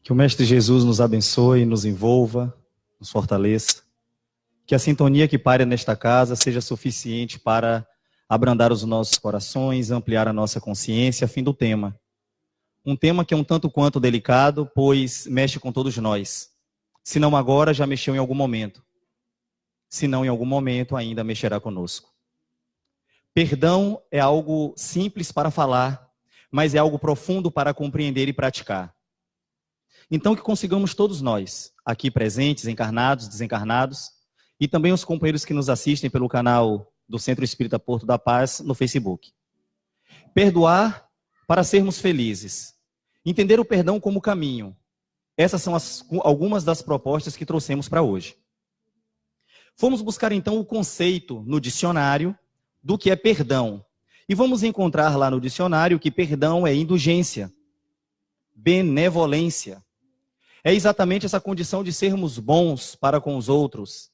Que o Mestre Jesus nos abençoe, nos envolva, nos fortaleça. Que a sintonia que paira nesta casa seja suficiente para abrandar os nossos corações, ampliar a nossa consciência, a fim do tema. Um tema que é um tanto quanto delicado, pois mexe com todos nós. Se não agora, já mexeu em algum momento. Se não em algum momento, ainda mexerá conosco. Perdão é algo simples para falar, mas é algo profundo para compreender e praticar. Então, que consigamos todos nós, aqui presentes, encarnados, desencarnados, e também os companheiros que nos assistem pelo canal do Centro Espírita Porto da Paz no Facebook. Perdoar para sermos felizes. Entender o perdão como caminho. Essas são algumas das propostas que trouxemos para hoje. Fomos buscar então o conceito no dicionário do que é perdão. E vamos encontrar lá no dicionário que perdão é indulgência, benevolência. É exatamente essa condição de sermos bons para com os outros.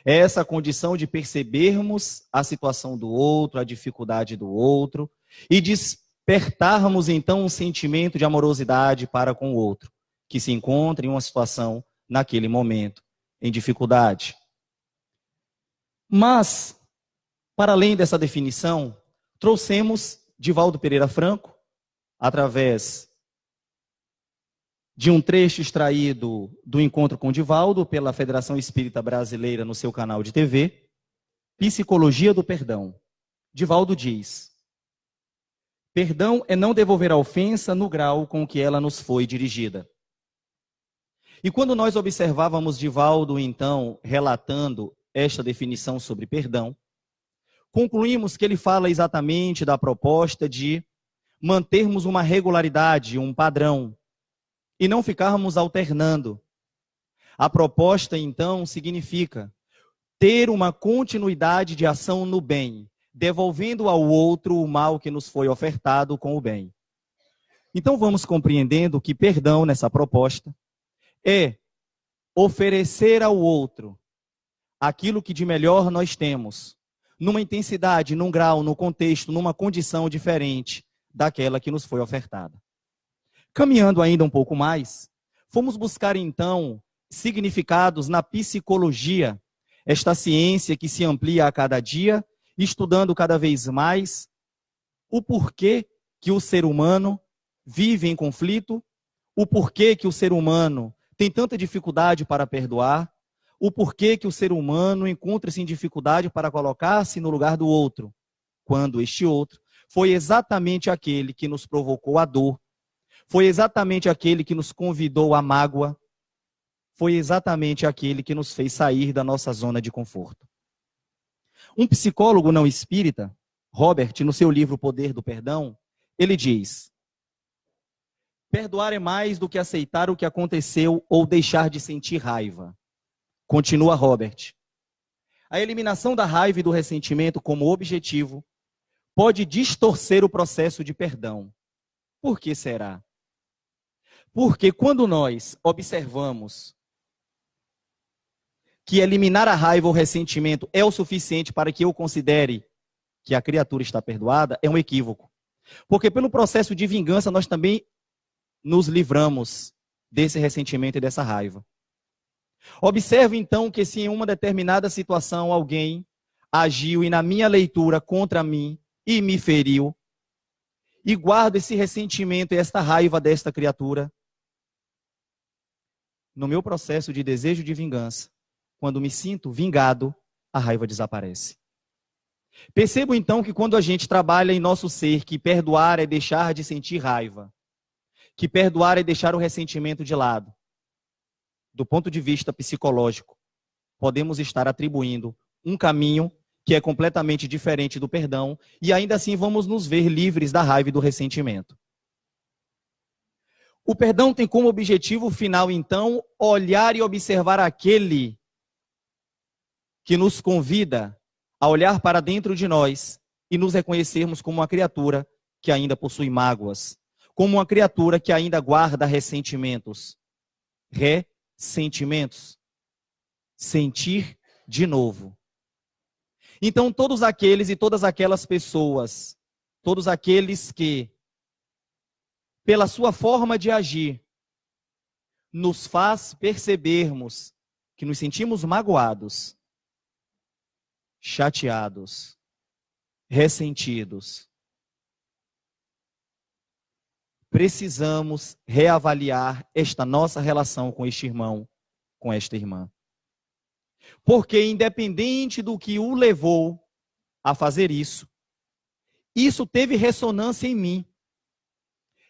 É essa condição de percebermos a situação do outro, a dificuldade do outro, e despertarmos então um sentimento de amorosidade para com o outro, que se encontra em uma situação, naquele momento, em dificuldade. Mas, para além dessa definição, trouxemos Divaldo Pereira Franco, através de um trecho extraído do Encontro com Divaldo pela Federação Espírita Brasileira no seu canal de TV, Psicologia do Perdão. Divaldo diz: perdão é não devolver a ofensa no grau com que ela nos foi dirigida. E quando nós observávamos Divaldo, então, relatando esta definição sobre perdão, concluímos que ele fala exatamente da proposta de mantermos uma regularidade, um padrão, e não ficarmos alternando. A proposta, então, significa ter uma continuidade de ação no bem, devolvendo ao outro o mal que nos foi ofertado com o bem. Então, vamos compreendendo que perdão, nessa proposta, é oferecer ao outro aquilo que de melhor nós temos, numa intensidade, num grau, num contexto, numa condição diferente daquela que nos foi ofertada. Caminhando ainda um pouco mais, fomos buscar então significados na psicologia, esta ciência que se amplia a cada dia, estudando cada vez mais o porquê que o ser humano vive em conflito, o porquê que o ser humano tem tanta dificuldade para perdoar, o porquê que o ser humano encontra-se em dificuldade para colocar-se no lugar do outro, quando este outro foi exatamente aquele que nos provocou a dor, foi exatamente aquele que nos convidou à mágoa, foi exatamente aquele que nos fez sair da nossa zona de conforto. Um psicólogo não espírita, Robert, no seu livro O Poder do Perdão, ele diz: perdoar é mais do que aceitar o que aconteceu ou deixar de sentir raiva. Continua Robert: a eliminação da raiva e do ressentimento como objetivo pode distorcer o processo de perdão. Por que será? Porque quando nós observamos que eliminar a raiva ou o ressentimento é o suficiente para que eu considere que a criatura está perdoada, é um equívoco. Porque pelo processo de vingança nós também nos livramos desse ressentimento e dessa raiva. Observe então que se em uma determinada situação alguém agiu e na minha leitura contra mim e me feriu, e guardo esse ressentimento e esta raiva desta criatura, no meu processo de desejo de vingança, quando me sinto vingado, a raiva desaparece. Percebo então que quando a gente trabalha em nosso ser que perdoar é deixar de sentir raiva, que perdoar é deixar o ressentimento de lado, do ponto de vista psicológico, podemos estar atribuindo um caminho que é completamente diferente do perdão e ainda assim vamos nos ver livres da raiva e do ressentimento. O perdão tem como objetivo final, então, olhar e observar aquele que nos convida a olhar para dentro de nós e nos reconhecermos como uma criatura que ainda possui mágoas, como uma criatura que ainda guarda ressentimentos. Ressentimentos. Sentir de novo. Então, todos aqueles e todas aquelas pessoas, todos aqueles que, pela sua forma de agir, nos faz percebermos que nos sentimos magoados, chateados, ressentidos, precisamos reavaliar esta nossa relação com este irmão, com esta irmã. Porque independente do que o levou a fazer isso, isso teve ressonância em mim.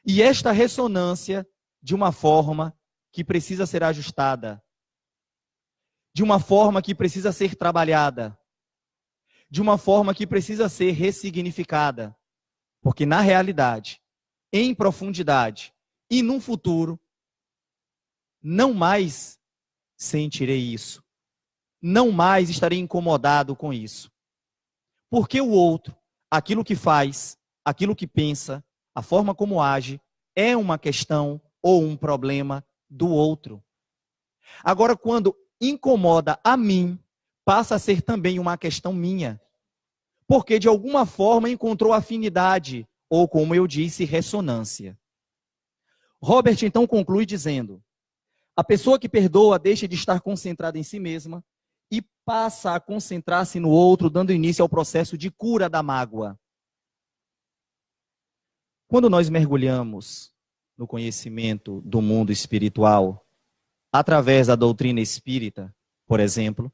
E esta ressonância, de uma forma que precisa ser ajustada, de uma forma que precisa ser trabalhada, de uma forma que precisa ser ressignificada. Porque na realidade, em profundidade e num futuro, não mais sentirei isso. Não mais estarei incomodado com isso. Porque o outro, aquilo que faz, aquilo que pensa, a forma como age, é uma questão ou um problema do outro. Agora, quando incomoda a mim, passa a ser também uma questão minha. Porque de alguma forma encontrou afinidade, ou como eu disse, ressonância. Robert então conclui dizendo: a pessoa que perdoa deixa de estar concentrada em si mesma e passa a concentrar-se no outro, dando início ao processo de cura da mágoa. Quando nós mergulhamos no conhecimento do mundo espiritual, através da doutrina espírita, por exemplo,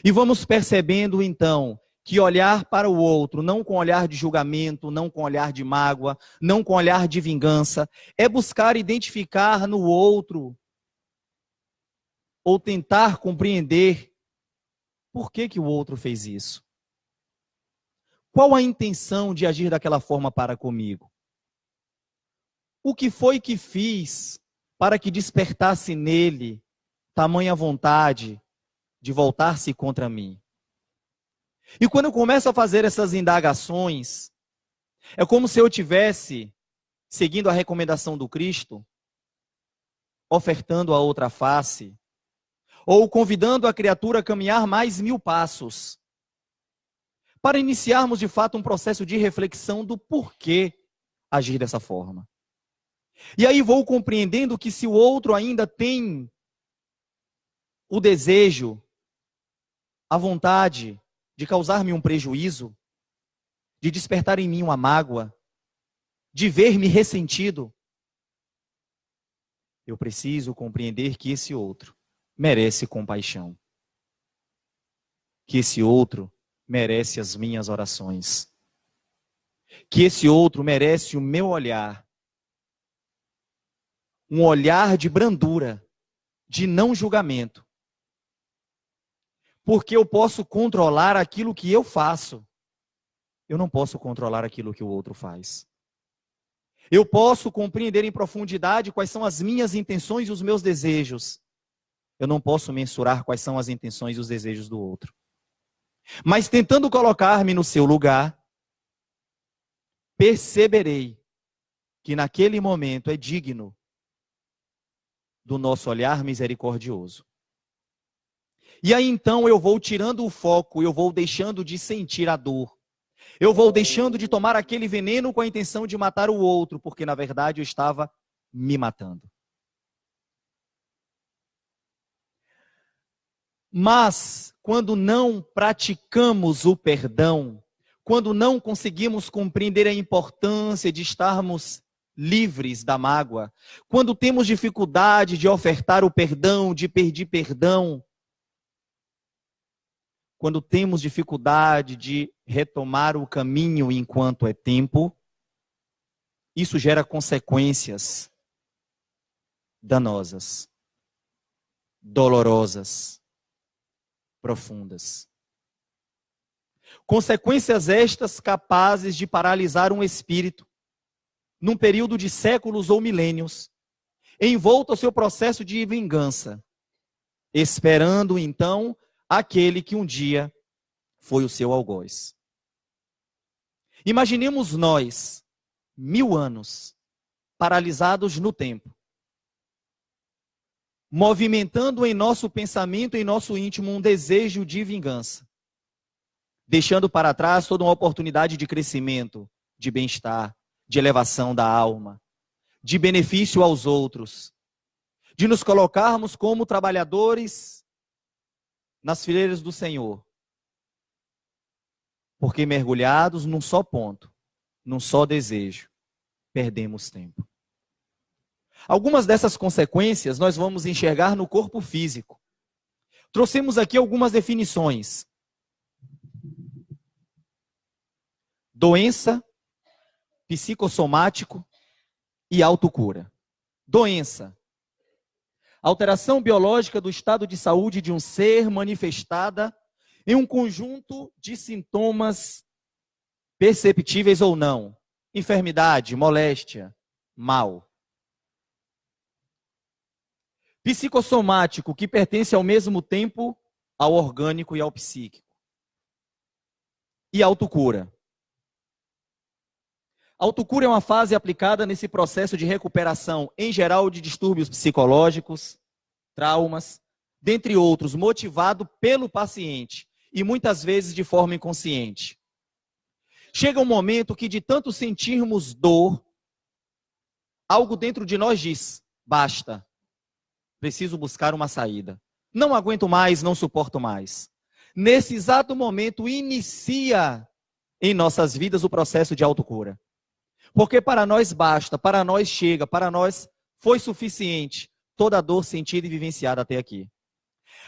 e vamos percebendo então que olhar para o outro, não com olhar de julgamento, não com olhar de mágoa, não com olhar de vingança, é buscar identificar no outro, ou tentar compreender por que o outro fez isso. Qual a intenção de agir daquela forma para comigo? O que foi que fiz para que despertasse nele tamanha vontade de voltar-se contra mim? E quando eu começo a fazer essas indagações, é como se eu tivesse, seguindo a recomendação do Cristo, ofertando a outra face, ou convidando a criatura a caminhar mais 1000 passos, para iniciarmos de fato um processo de reflexão do porquê agir dessa forma. E aí vou compreendendo que se o outro ainda tem o desejo, a vontade de causar-me um prejuízo, de despertar em mim uma mágoa, de ver-me ressentido, eu preciso compreender que esse outro merece compaixão. Que esse outro merece as minhas orações. Que esse outro merece o meu olhar. Um olhar de brandura, de não julgamento. Porque eu posso controlar aquilo que eu faço. Eu não posso controlar aquilo que o outro faz. Eu posso compreender em profundidade quais são as minhas intenções e os meus desejos. Eu não posso mensurar quais são as intenções e os desejos do outro. Mas tentando colocar-me no seu lugar, perceberei que naquele momento é digno do nosso olhar misericordioso. E aí então eu vou tirando o foco, eu vou deixando de sentir a dor. Eu vou deixando de tomar aquele veneno com a intenção de matar o outro, porque na verdade eu estava me matando. Mas quando não praticamos o perdão, quando não conseguimos compreender a importância de estarmos livres da mágoa, quando temos dificuldade de ofertar o perdão, de pedir perdão, quando temos dificuldade de retomar o caminho enquanto é tempo, isso gera consequências danosas, dolorosas, profundas. Consequências estas capazes de paralisar um espírito, num período de séculos ou milênios, envolto ao seu processo de vingança, esperando então aquele que um dia foi o seu algoz. Imaginemos nós, 1000 anos, paralisados no tempo, movimentando em nosso pensamento, em nosso íntimo, um desejo de vingança, deixando para trás toda uma oportunidade de crescimento, de bem-estar, de elevação da alma, de benefício aos outros, de nos colocarmos como trabalhadores nas fileiras do Senhor. Porque mergulhados num só ponto, num só desejo, perdemos tempo. Algumas dessas consequências nós vamos enxergar no corpo físico. Trouxemos aqui algumas definições. Doença, psicossomático e autocura. Doença. Alteração biológica do estado de saúde de um ser manifestada em um conjunto de sintomas perceptíveis ou não. Enfermidade, moléstia, mal. Psicossomático, que pertence ao mesmo tempo ao orgânico e ao psíquico. E autocura. Autocura é uma fase aplicada nesse processo de recuperação, em geral, de distúrbios psicológicos, traumas, dentre outros, motivado pelo paciente e muitas vezes de forma inconsciente. Chega um momento que, de tanto sentirmos dor, algo dentro de nós diz: basta, preciso buscar uma saída. Não aguento mais, não suporto mais. Nesse exato momento, inicia em nossas vidas o processo de autocura. Porque para nós basta, para nós chega, para nós foi suficiente toda a dor sentida e vivenciada até aqui.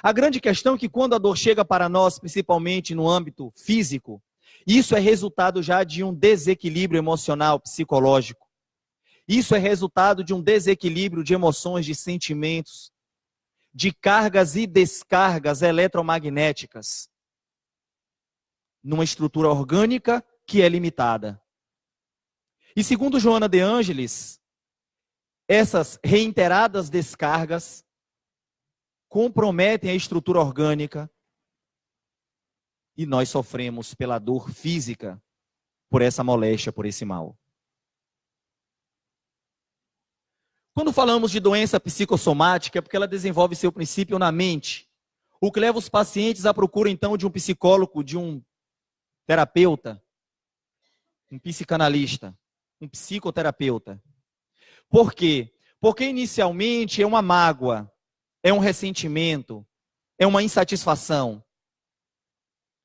A grande questão é que quando a dor chega para nós, principalmente no âmbito físico, isso é resultado já de um desequilíbrio emocional, psicológico. Isso é resultado de um desequilíbrio de emoções, de sentimentos, de cargas e descargas eletromagnéticas, numa estrutura orgânica que é limitada. E segundo Joana de Ângeles, essas reiteradas descargas comprometem a estrutura orgânica e nós sofremos pela dor física, por essa moléstia, por esse mal. Quando falamos de doença psicossomática, é porque ela desenvolve seu princípio na mente, o que leva os pacientes à procura, então, de um psicólogo, de um terapeuta, um psicanalista, um psicoterapeuta. Por quê? Porque inicialmente é uma mágoa, é um ressentimento, é uma insatisfação.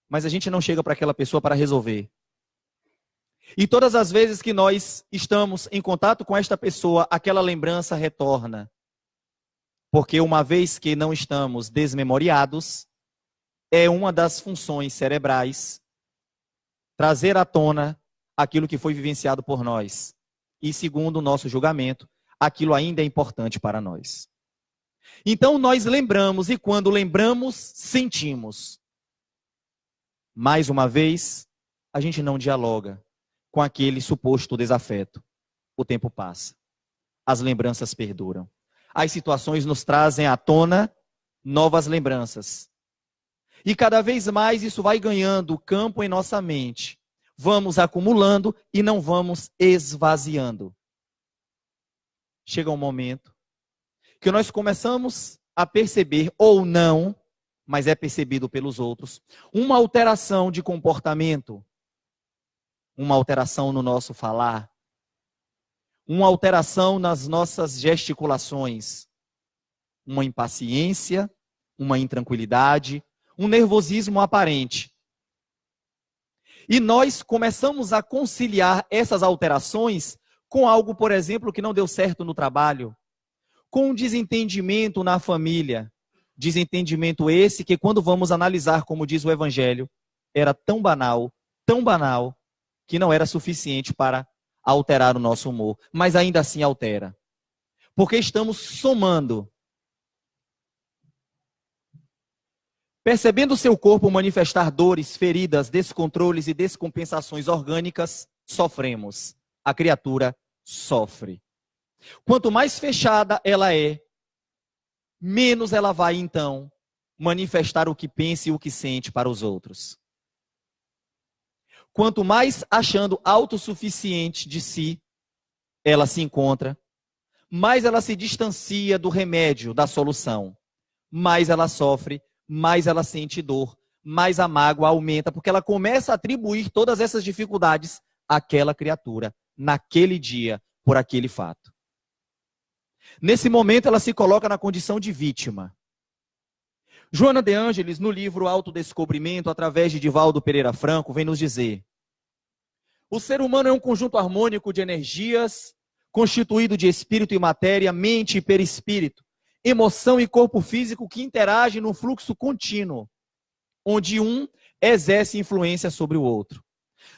Mas a gente não chega para aquela pessoa para resolver. E todas as vezes que nós estamos em contato com esta pessoa, aquela lembrança retorna. Porque uma vez que não estamos desmemoriados, é uma das funções cerebrais trazer à tona aquilo que foi vivenciado por nós. E segundo o nosso julgamento, aquilo ainda é importante para nós. Então nós lembramos, e quando lembramos, sentimos. Mais uma vez, a gente não dialoga com aquele suposto desafeto. O tempo passa. As lembranças perduram. As situações nos trazem à tona novas lembranças. E cada vez mais isso vai ganhando campo em nossa mente. Vamos acumulando e não vamos esvaziando. Chega um momento que nós começamos a perceber, ou não, mas é percebido pelos outros, uma alteração de comportamento, uma alteração no nosso falar, uma alteração nas nossas gesticulações, uma impaciência, uma intranquilidade, um nervosismo aparente. E nós começamos a conciliar essas alterações com algo, por exemplo, que não deu certo no trabalho, com um desentendimento na família. Desentendimento esse que, quando vamos analisar, como diz o Evangelho, era tão banal, que não era suficiente para alterar o nosso humor. Mas ainda assim altera. Porque estamos somando. Percebendo seu corpo manifestar dores, feridas, descontroles e descompensações orgânicas, sofremos. A criatura sofre. Quanto mais fechada ela é, menos ela vai, então, manifestar o que pensa e o que sente para os outros. Quanto mais achando autossuficiente de si, ela se encontra, mais ela se distancia do remédio, da solução. Mais ela sofre, mais ela sente dor, mais a mágoa aumenta, porque ela começa a atribuir todas essas dificuldades àquela criatura, naquele dia, por aquele fato. Nesse momento, ela se coloca na condição de vítima. Joana de Ângeles, no livro Autodescobrimento, através de Divaldo Pereira Franco, vem nos dizer: o ser humano é um conjunto harmônico de energias, constituído de espírito e matéria, mente e perispírito, emoção e corpo físico que interagem num fluxo contínuo, onde um exerce influência sobre o outro.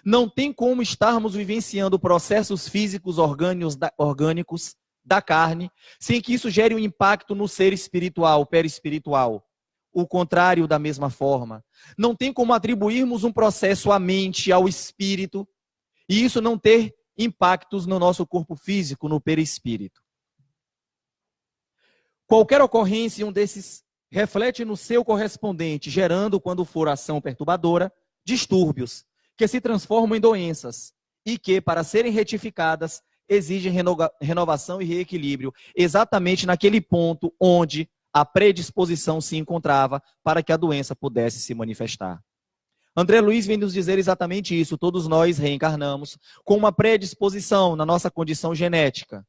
Não tem como estarmos vivenciando processos físicos orgânicos da carne, sem que isso gere um impacto no ser espiritual, perispiritual. O contrário da mesma forma. Não tem como atribuirmos um processo à mente, ao espírito, e isso não ter impactos no nosso corpo físico, no perispírito. Qualquer ocorrência em um desses reflete no seu correspondente, gerando, quando for ação perturbadora, distúrbios, que se transformam em doenças, e que, para serem retificadas, exigem renovação e reequilíbrio, exatamente naquele ponto onde a predisposição se encontrava para que a doença pudesse se manifestar. André Luiz vem nos dizer exatamente isso. Todos nós reencarnamos com uma predisposição na nossa condição genética.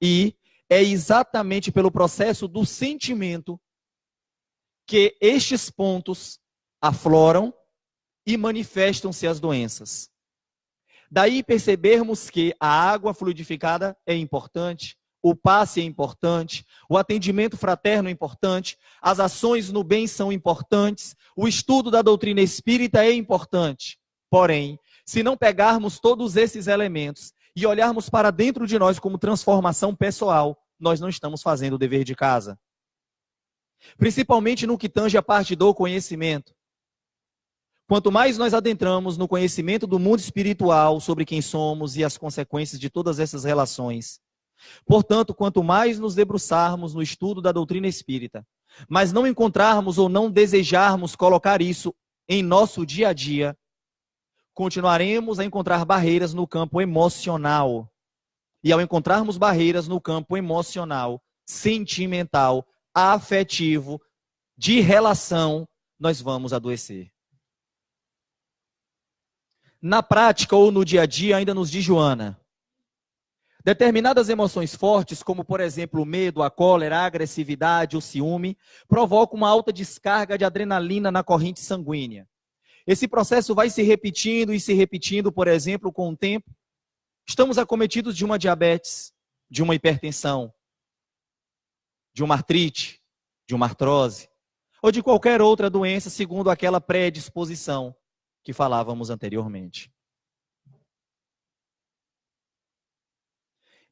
E é exatamente pelo processo do sentimento que estes pontos afloram e manifestam-se as doenças. Daí percebermos que a água fluidificada é importante, o passe é importante, o atendimento fraterno é importante, as ações no bem são importantes, o estudo da doutrina espírita é importante. Porém, se não pegarmos todos esses elementos e olharmos para dentro de nós como transformação pessoal, nós não estamos fazendo o dever de casa. Principalmente no que tange a parte do conhecimento. Quanto mais nós adentramos no conhecimento do mundo espiritual sobre quem somos e as consequências de todas essas relações, portanto, quanto mais nos debruçarmos no estudo da doutrina espírita, mas não encontrarmos ou não desejarmos colocar isso em nosso dia a dia, continuaremos a encontrar barreiras no campo emocional. E ao encontrarmos barreiras no campo emocional, sentimental, afetivo, de relação, nós vamos adoecer. Na prática ou no dia a dia, ainda nos diz Joana, determinadas emoções fortes, como por exemplo o medo, a cólera, a agressividade, o ciúme, provocam uma alta descarga de adrenalina na corrente sanguínea. Esse processo vai se repetindo, por exemplo, com o tempo. Estamos acometidos de uma diabetes, de uma hipertensão, de uma artrite, de uma artrose, ou de qualquer outra doença, segundo aquela predisposição que falávamos anteriormente.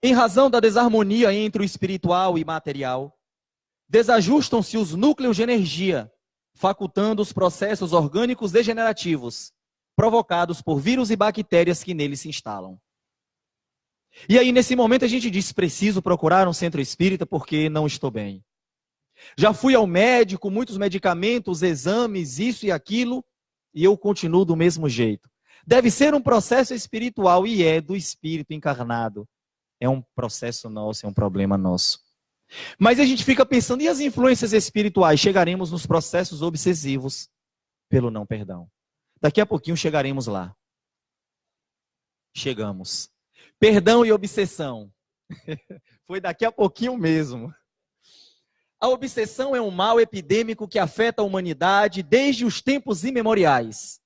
Em razão da desarmonia entre o espiritual e material, desajustam-se os núcleos de energia, facultando os processos orgânicos degenerativos, provocados por vírus e bactérias que neles se instalam. E aí, nesse momento, a gente diz, preciso procurar um centro espírita porque não estou bem. Já fui ao médico, muitos medicamentos, exames, isso e aquilo, e eu continuo do mesmo jeito. Deve ser um processo espiritual, e é do espírito encarnado. É um processo nosso, é um problema nosso. Mas a gente fica pensando, e as influências espirituais? Chegaremos nos processos obsessivos pelo não perdão. Daqui a pouquinho chegaremos lá. Chegamos. Perdão e obsessão. Foi daqui a pouquinho mesmo. A obsessão é um mal epidêmico que afeta a humanidade desde os tempos imemoriais.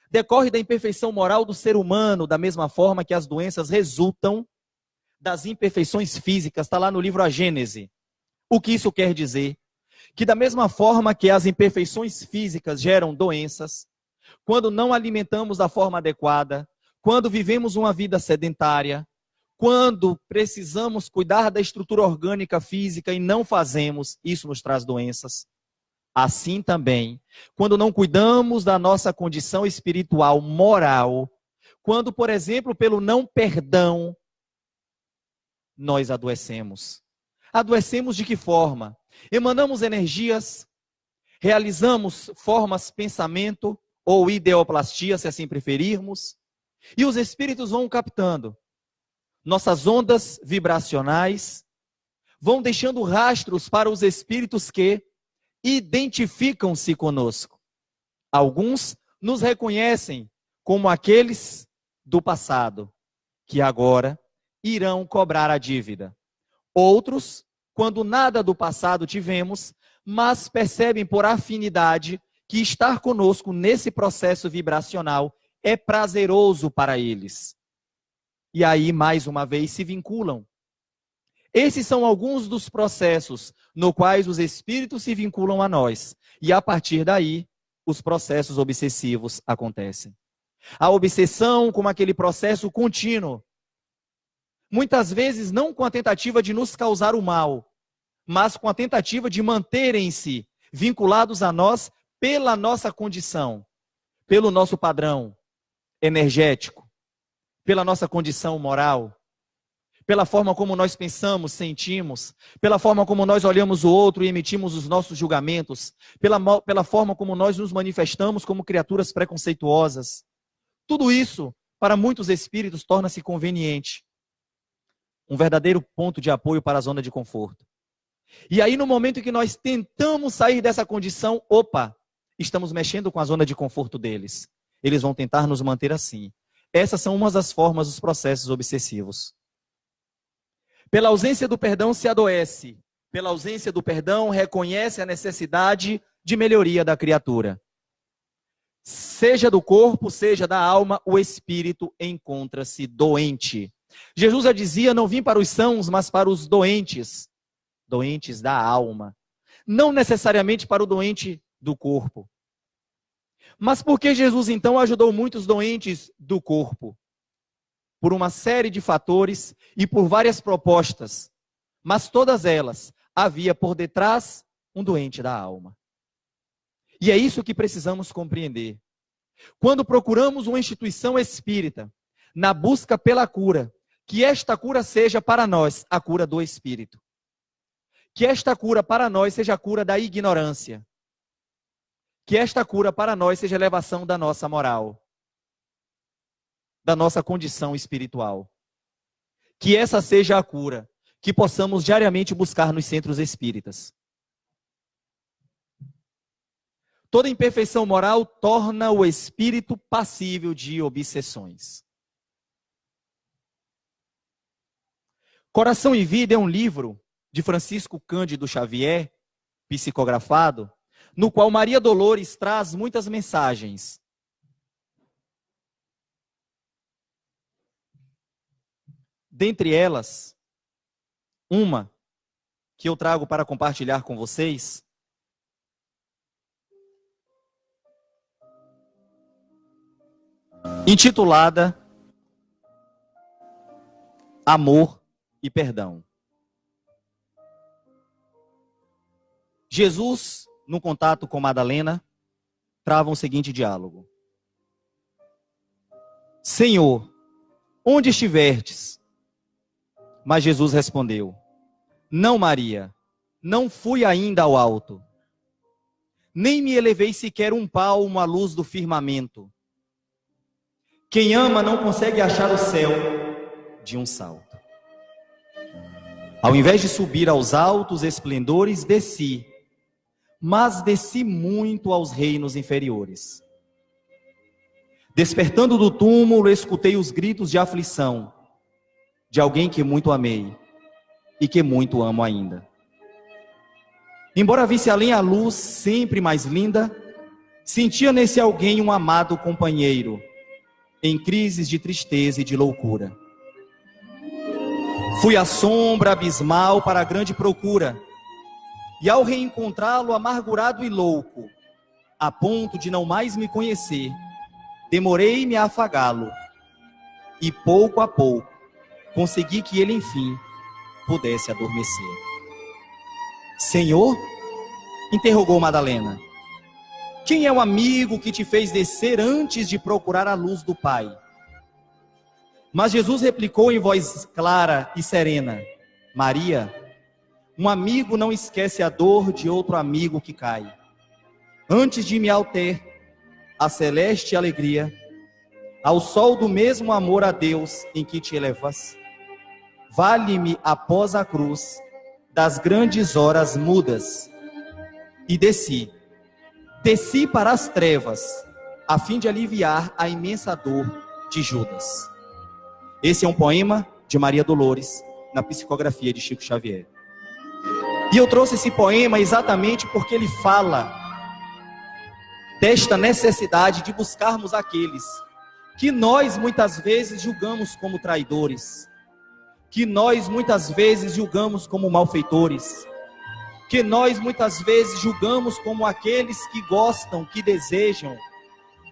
Decorre da imperfeição moral do ser humano, da mesma forma que as doenças resultam das imperfeições físicas. Está lá no livro A Gênese. O que isso quer dizer? Que da mesma forma que as imperfeições físicas geram doenças, quando não alimentamos da forma adequada, quando vivemos uma vida sedentária, quando precisamos cuidar da estrutura orgânica física e não fazemos, isso nos traz doenças. Assim também, quando não cuidamos da nossa condição espiritual, moral, quando, por exemplo, pelo não perdão, nós adoecemos. Adoecemos de que forma? Emanamos energias, realizamos formas de pensamento ou ideoplastia, se assim preferirmos, e os espíritos vão captando. Nossas ondas vibracionais vão deixando rastros para os espíritos que identificam-se conosco. Alguns nos reconhecem como aqueles do passado, que agora irão cobrar a dívida. Outros, quando nada do passado tivemos, mas percebem por afinidade que estar conosco nesse processo vibracional é prazeroso para eles. E aí, mais uma vez, se vinculam. Esses são alguns dos processos no quais os espíritos se vinculam a nós. E a partir daí, os processos obsessivos acontecem. A obsessão como aquele processo contínuo. Muitas vezes não com a tentativa de nos causar o mal, mas com a tentativa de manterem-se vinculados a nós pela nossa condição, pelo nosso padrão energético, pela nossa condição moral, pela forma como nós pensamos, sentimos, pela forma como nós olhamos o outro e emitimos os nossos julgamentos, pela forma como nós nos manifestamos como criaturas preconceituosas. Tudo isso, para muitos espíritos, torna-se conveniente. Um verdadeiro ponto de apoio para a zona de conforto. E aí, no momento em que nós tentamos sair dessa condição, estamos mexendo com a zona de conforto deles. Eles vão tentar nos manter assim. Essas são umas das formas dos processos obsessivos. Pela ausência do perdão se adoece. Pela ausência do perdão, reconhece a necessidade de melhoria da criatura. Seja do corpo, seja da alma, o espírito encontra-se doente. Jesus já dizia, não vim para os sãos, mas para os doentes. Doentes da alma. Não necessariamente para o doente do corpo. Mas por que Jesus então ajudou muitos doentes do corpo? Por uma série de fatores e por várias propostas. Mas todas elas havia por detrás um doente da alma. E é isso que precisamos compreender. Quando procuramos uma instituição espírita, na busca pela cura, que esta cura seja para nós a cura do espírito. Que esta cura para nós seja a cura da ignorância. Que esta cura para nós seja a elevação da nossa moral. Da nossa condição espiritual. Que essa seja a cura que possamos diariamente buscar nos centros espíritas. Toda imperfeição moral torna o espírito passível de obsessões. Coração e Vida é um livro de Francisco Cândido Xavier, psicografado, no qual Maria Dolores traz muitas mensagens. Dentre elas, uma que eu trago para compartilhar com vocês, intitulada Amor e Perdão. Jesus, no contato com Madalena, trava o seguinte diálogo. Senhor, onde estiverdes? Mas Jesus respondeu, não, Maria, não fui ainda ao alto, nem me elevei sequer um palmo à luz do firmamento. Quem ama não consegue achar o céu de um salto. Ao invés de subir aos altos esplendores, desci, mas desci muito aos reinos inferiores. Despertando do túmulo, escutei os gritos de aflição de alguém que muito amei e que muito amo ainda. Embora visse além a luz sempre mais linda, sentia nesse alguém um amado companheiro, em crises de tristeza e de loucura. Fui à sombra abismal para a grande procura, e ao reencontrá-lo amargurado e louco, a ponto de não mais me conhecer, demorei-me a afagá-lo, e pouco a pouco, consegui que ele, enfim, pudesse adormecer. Senhor? Interrogou Madalena. Quem é o amigo que te fez descer antes de procurar a luz do Pai? Mas Jesus replicou em voz clara e serena. Maria, um amigo não esquece a dor de outro amigo que cai. Antes de me alter a celeste alegria, ao sol do mesmo amor a Deus em que te elevas, vale-me após a cruz das grandes horas mudas. E desci para as trevas, a fim de aliviar a imensa dor de Judas. Esse é um poema de Maria Dolores, na psicografia de Chico Xavier. E eu trouxe esse poema exatamente porque ele fala desta necessidade de buscarmos aqueles que nós muitas vezes julgamos como traidores, que nós muitas vezes julgamos como malfeitores, que nós muitas vezes julgamos como aqueles que gostam, que desejam,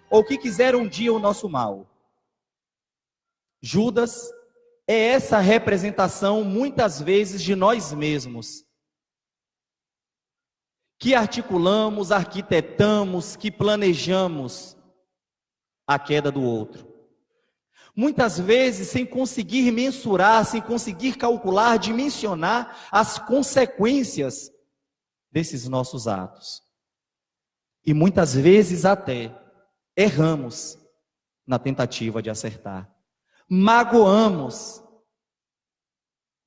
ou que quiseram um dia o nosso mal. Judas é essa representação muitas vezes de nós mesmos, que articulamos, arquitetamos, que planejamos a queda do outro. Muitas vezes sem conseguir mensurar, sem conseguir calcular, dimensionar as consequências desses nossos atos. E muitas vezes até erramos na tentativa de acertar. Magoamos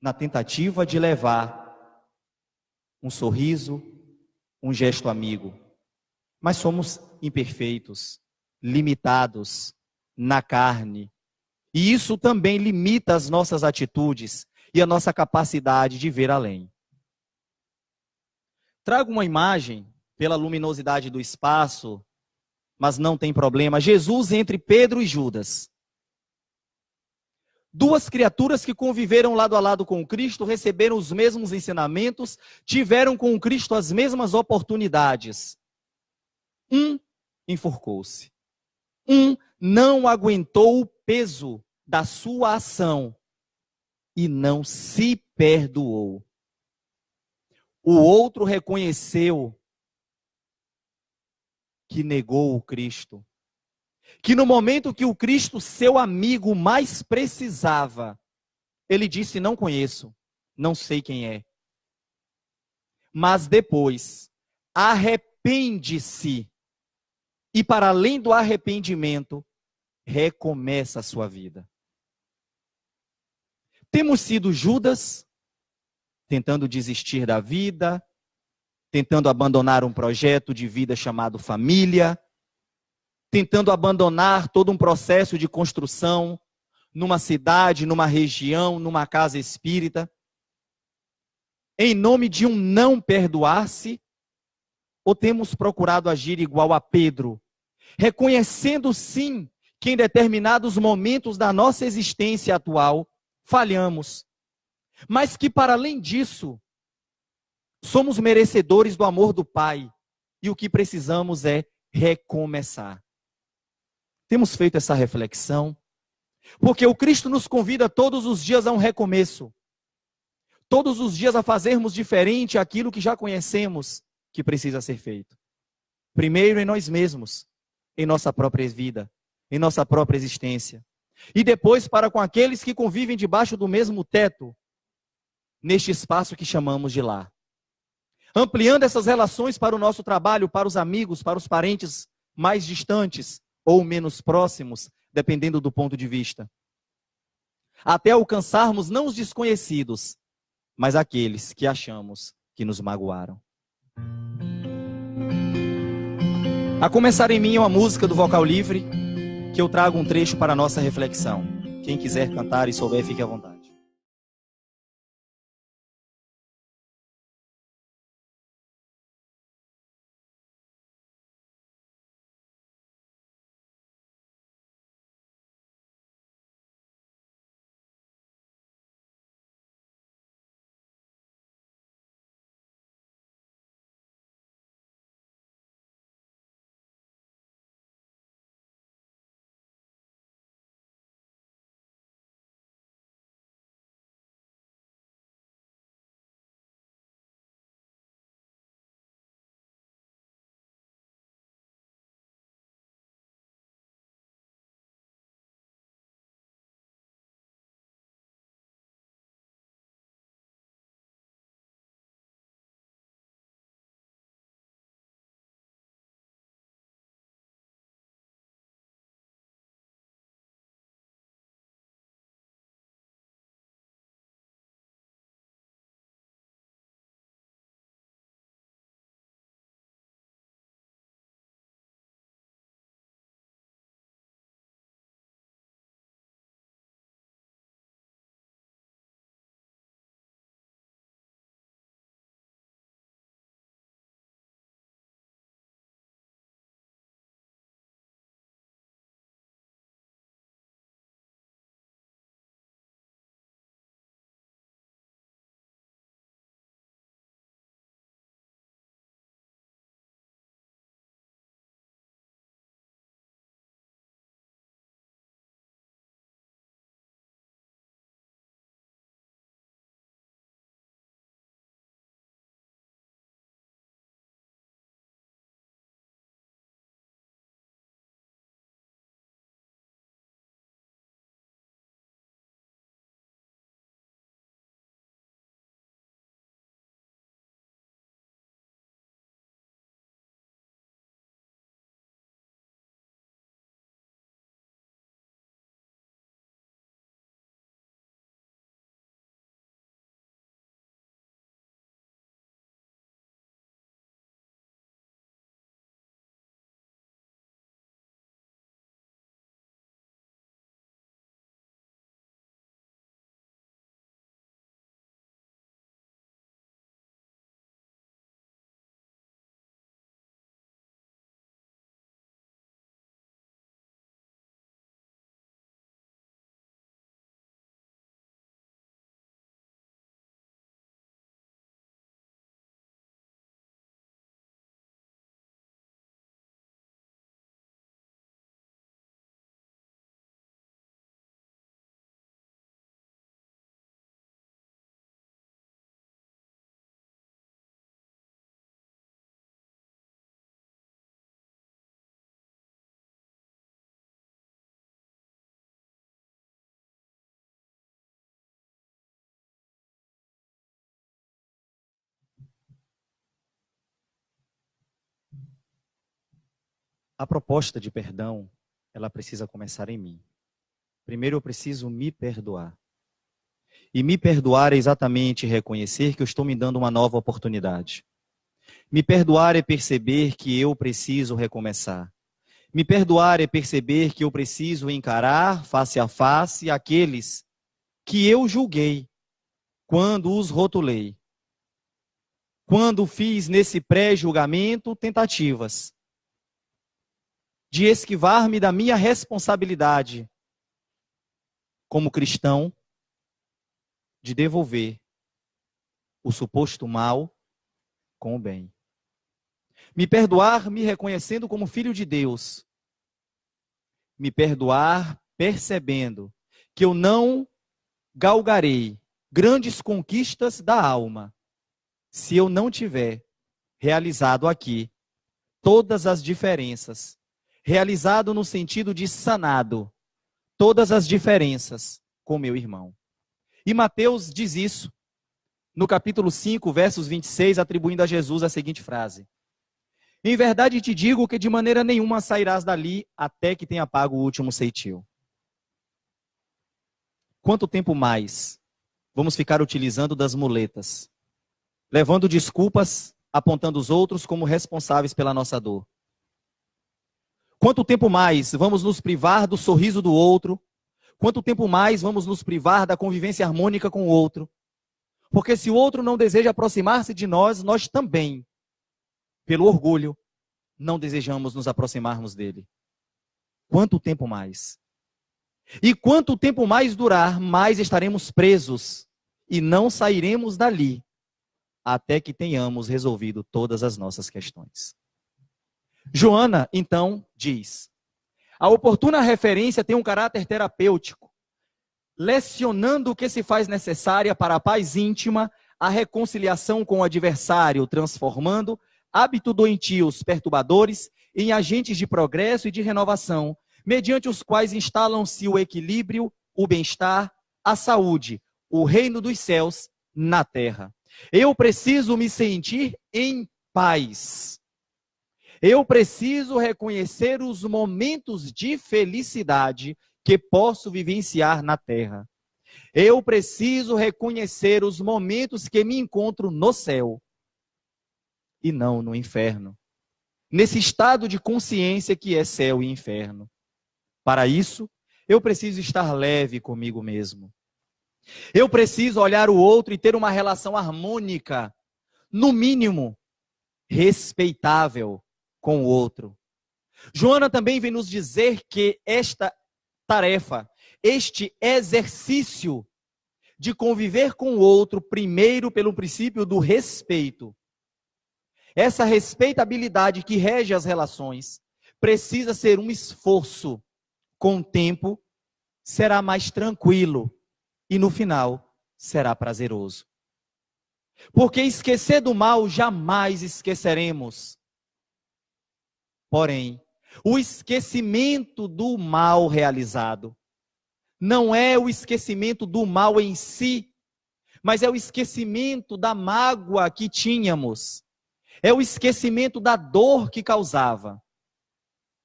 na tentativa de levar um sorriso, um gesto amigo. Mas somos imperfeitos, limitados na carne. E isso também limita as nossas atitudes e a nossa capacidade de ver além. Trago uma imagem pela luminosidade do espaço, mas não tem problema. Jesus entre Pedro e Judas. Duas criaturas que conviveram lado a lado com Cristo, receberam os mesmos ensinamentos, tiveram com Cristo as mesmas oportunidades. Um enforcou-se. Um não aguentou o peso da sua ação e não se perdoou. O outro reconheceu que negou o Cristo. Que no momento que o Cristo, seu amigo, mais precisava, ele disse: não conheço, não sei quem é. Mas depois, arrepende-se. E para além do arrependimento, recomeça a sua vida. Temos sido Judas, tentando desistir da vida, tentando abandonar um projeto de vida chamado família, tentando abandonar todo um processo de construção numa cidade, numa região, numa casa espírita, em nome de um não perdoar-se, ou temos procurado agir igual a Pedro, reconhecendo sim que em determinados momentos da nossa existência atual falhamos, mas que para além disso, somos merecedores do amor do Pai e o que precisamos é recomeçar. Temos feito essa reflexão, porque o Cristo nos convida todos os dias a um recomeço, todos os dias a fazermos diferente aquilo que já conhecemos que precisa ser feito. Primeiro em nós mesmos, em nossa própria vida, em nossa própria existência. E depois para com aqueles que convivem debaixo do mesmo teto, neste espaço que chamamos de lar. Ampliando essas relações para o nosso trabalho, para os amigos, para os parentes mais distantes ou menos próximos, dependendo do ponto de vista. Até alcançarmos não os desconhecidos, mas aqueles que achamos que nos magoaram. A começar em mim é uma música do Vocal Livre, que eu trago um trecho para a nossa reflexão. Quem quiser cantar e souber, fique à vontade. A proposta de perdão, ela precisa começar em mim. Primeiro eu preciso me perdoar. E me perdoar é exatamente reconhecer que eu estou me dando uma nova oportunidade. Me perdoar é perceber que eu preciso recomeçar. Me perdoar é perceber que eu preciso encarar face a face aqueles que eu julguei quando os rotulei. Quando fiz nesse pré-julgamento tentativas de esquivar-me da minha responsabilidade como cristão, de devolver o suposto mal com o bem. Me perdoar me reconhecendo como filho de Deus. Me perdoar percebendo que eu não galgarei grandes conquistas da alma se eu não tiver realizado aqui todas as diferenças. Realizado no sentido de sanado todas as diferenças com meu irmão. E Mateus diz isso no capítulo 5, versos 26, atribuindo a Jesus a seguinte frase: em verdade te digo que de maneira nenhuma sairás dali até que tenha pago o último ceitil. Quanto tempo mais vamos ficar utilizando das muletas, levando desculpas, apontando os outros como responsáveis pela nossa dor? Quanto tempo mais vamos nos privar do sorriso do outro? Quanto tempo mais vamos nos privar da convivência harmônica com o outro? Porque se o outro não deseja aproximar-se de nós, nós também, pelo orgulho, não desejamos nos aproximarmos dele. Quanto tempo mais? E quanto tempo mais durar, mais estaremos presos e não sairemos dali até que tenhamos resolvido todas as nossas questões. Joana, então, diz: a oportuna referência tem um caráter terapêutico, lecionando o que se faz necessária para a paz íntima, a reconciliação com o adversário, transformando hábitos doentios perturbadores em agentes de progresso e de renovação, mediante os quais instalam-se o equilíbrio, o bem-estar, a saúde, o reino dos céus na terra. Eu preciso me sentir em paz. Eu preciso reconhecer os momentos de felicidade que posso vivenciar na terra. Eu preciso reconhecer os momentos que me encontro no céu e não no inferno. Nesse estado de consciência que é céu e inferno. Para isso, eu preciso estar leve comigo mesmo. Eu preciso olhar o outro e ter uma relação harmônica, no mínimo, respeitável com o outro. Joana também vem nos dizer que esta tarefa, este exercício de conviver com o outro, primeiro pelo princípio do respeito. Essa respeitabilidade que rege as relações precisa ser um esforço. Com o tempo, será mais tranquilo e no final será prazeroso. Porque esquecer do mal jamais esqueceremos. Porém, o esquecimento do mal realizado não é o esquecimento do mal em si, mas é o esquecimento da mágoa que tínhamos. É o esquecimento da dor que causava.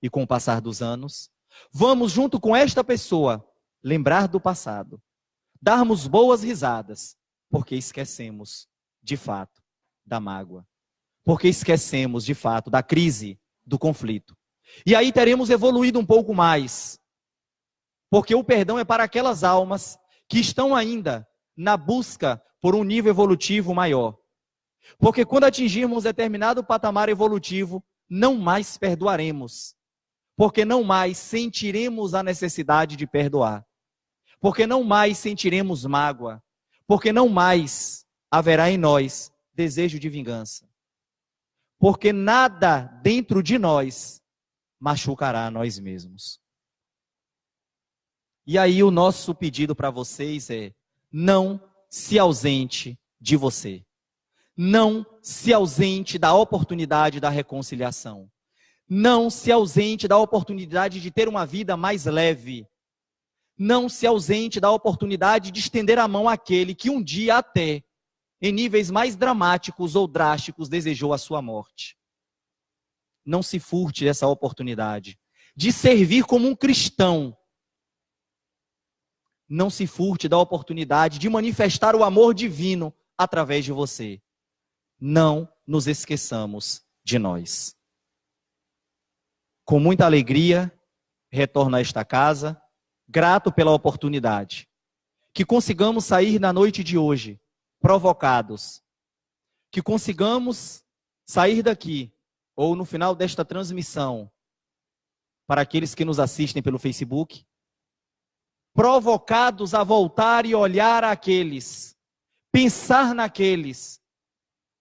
E com o passar dos anos, vamos junto com esta pessoa lembrar do passado, darmos boas risadas, porque esquecemos de fato da mágoa, porque esquecemos de fato da crise, do conflito. E aí teremos evoluído um pouco mais, porque o perdão é para aquelas almas que estão ainda na busca por um nível evolutivo maior. Porque quando atingirmos determinado patamar evolutivo, não mais perdoaremos. Porque não mais sentiremos a necessidade de perdoar. Porque não mais sentiremos mágoa. Porque não mais haverá em nós desejo de vingança. Porque nada dentro de nós machucará a nós mesmos. E aí o nosso pedido para vocês é: não se ausente de você. Não se ausente da oportunidade da reconciliação. Não se ausente da oportunidade de ter uma vida mais leve. Não se ausente da oportunidade de estender a mão àquele que um dia até, em níveis mais dramáticos ou drásticos, desejou a sua morte. não se furte dessa oportunidade de servir como um cristão. Não se furte da oportunidade de manifestar o amor divino através de você. Não nos esqueçamos de nós. Com muita alegria, retorno a esta casa, grato pela oportunidade. Que consigamos sair na noite de hoje provocados. Que consigamos sair daqui, ou no final desta transmissão, para aqueles que nos assistem pelo Facebook, provocados a voltar e olhar aqueles, pensar naqueles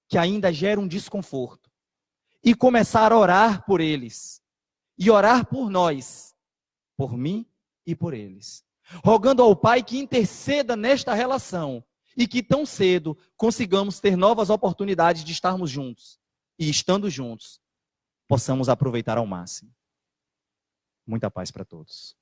que ainda geram desconforto e começar a orar por eles e orar por nós, por mim e por eles, rogando ao Pai que interceda nesta relação e que tão cedo consigamos ter novas oportunidades de estarmos juntos e, estando juntos, possamos aproveitar ao máximo. Muita paz para todos.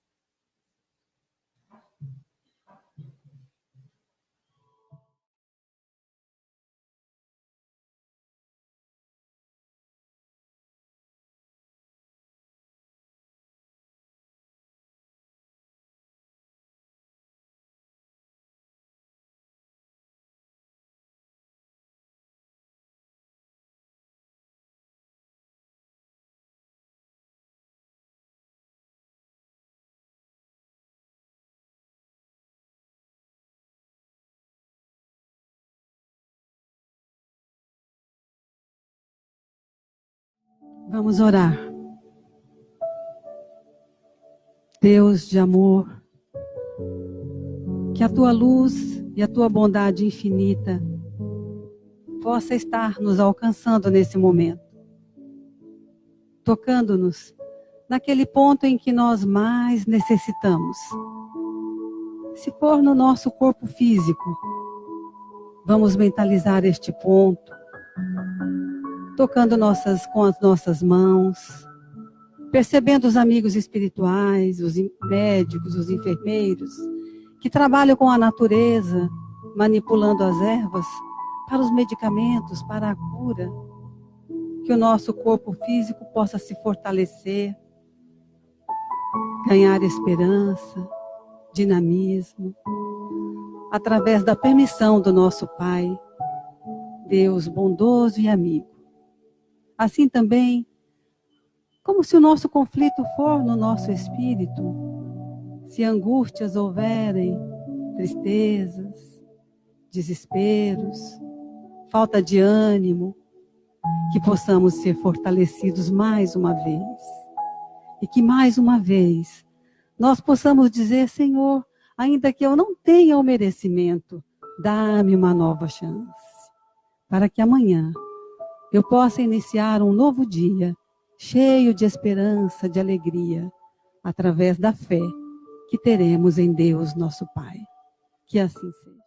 Vamos orar. Deus de amor, que a tua luz e a tua bondade infinita possa estar nos alcançando nesse momento, tocando-nos naquele ponto em que nós mais necessitamos. Se for no nosso corpo físico, vamos mentalizar este ponto, tocando com as nossas mãos, percebendo os amigos espirituais, os médicos, os enfermeiros, que trabalham com a natureza, manipulando as ervas para os medicamentos, para a cura, que o nosso corpo físico possa se fortalecer, ganhar esperança, dinamismo, através da permissão do nosso Pai, Deus bondoso e amigo. Assim também, como se o nosso conflito for no nosso espírito, se angústias houverem, tristezas, desesperos, falta de ânimo, que possamos ser fortalecidos mais uma vez. E que mais uma vez nós possamos dizer: Senhor, ainda que eu não tenha o merecimento, dá-me uma nova chance, para que amanhã eu possa iniciar um novo dia, cheio de esperança, de alegria, através da fé que teremos em Deus, nosso Pai. Que assim seja.